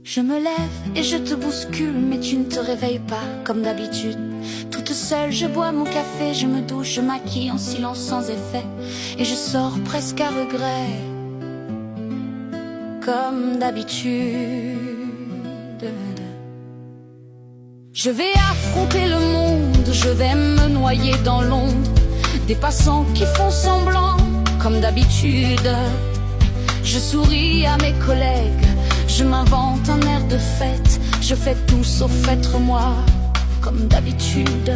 Je me lève et je te bouscule, mais tu ne te réveilles pas comme d'habitude. Toute seule, je bois mon café, je me douche, je maquille en silence sans effet, et je sors presque à regret, comme d'habitude. Je vais affronter le monde, je vais me noyer dans l'ombre des passants qui font semblant, comme d'habitude. Je souris à mes collègues, je m'invente un air de fête, je fais tout sauf être moi, comme d'habitude.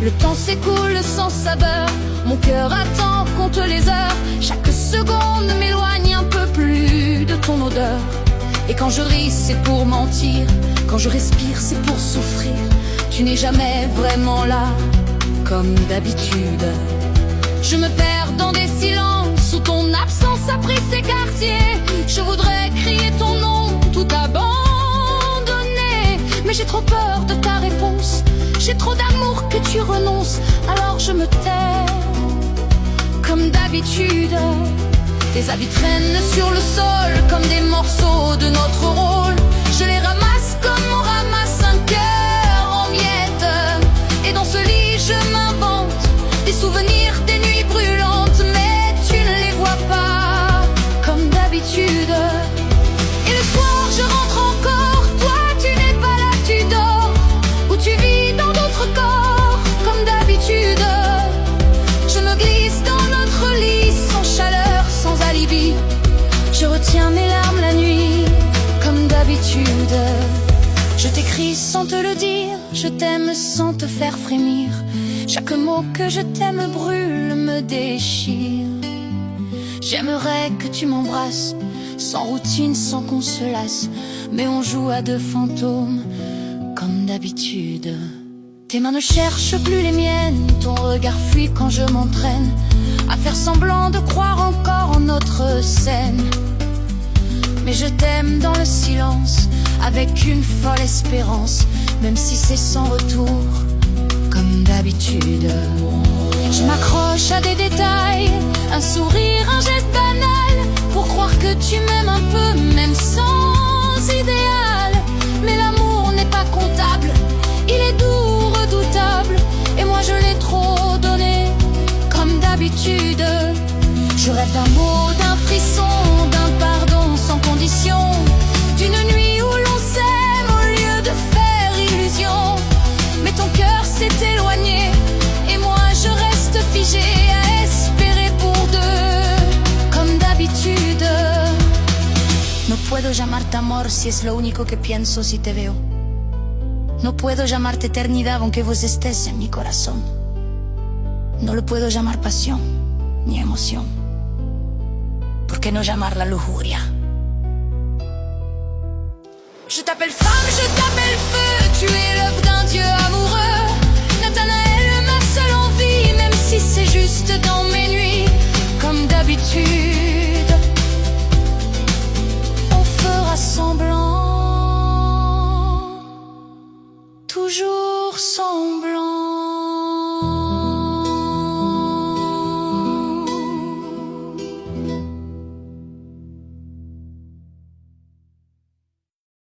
Le temps s'écoule sans saveur, mon cœur attend, compte les heures. Chaque seconde m'éloigne un peu plus de ton odeur. Et quand je ris, c'est pour mentir, quand je respire, c'est pour souffrir. Tu n'es jamais vraiment là, comme d'habitude. Je me perds dans des silences où ton absence a pris ses quartiers. Je voudrais crier ton nom, tout abandonner, mais j'ai trop peur de ta réponse. J'ai trop d'amour que tu renonces, alors je me tais, comme d'habitude. Tes habits traînent sur le sol comme des morceaux de notre rôle. Je les ramasse comme on ramasse un cœur en miettes. Et dans ce lit je m'invente des souvenirs des nuits brûlantes, mais tu ne les vois pas, comme d'habitude. Et le soir je rentre encore, toi tu n'es pas là, tu dors, ou tu vis dans d'autres corps, comme d'habitude. Je me glisse dans notre lit sans chaleur, sans alibi. Je retiens mes larmes la nuit, comme d'habitude. Je t'écris sans te le dire, je t'aime sans te faire frémir. Chaque mot que je t'aime brûle, me déchire. J'aimerais que tu m'embrasses, sans routine, sans qu'on se lasse, mais on joue à deux fantômes, comme d'habitude. Tes mains ne cherchent plus les miennes, ton regard fuit quand je m'entraîne à faire semblant de croire encore en notre scène. Mais je t'aime dans le silence, avec une folle espérance, même si c'est sans retour, comme d'habitude. Je m'accroche à des détails, un sourire, un geste banal, pour croire que tu m'aimes un peu, même sans idéal. Mais l'amour n'est pas comptable, il est doux, redoutable, et moi je l'ai trop donné, comme d'habitude. Je rêve d'un mot, d'un frisson, d'un pardon sans condition, d'une nuit où l'on s'aime au lieu de faire illusion. Mais ton cœur s'est éloigné, et moi je reste figé à espérer pour deux, comme d'habitude. No puedo llamarte amor si es lo único que pienso si te veo. No puedo llamarte eternidad aunque vos estés en mi corazón. No lo puedo llamar pasión ni emoción. ¿Por qué no llamarla lujuria? Je t'appelle femme, je t'appelle feu, tu es le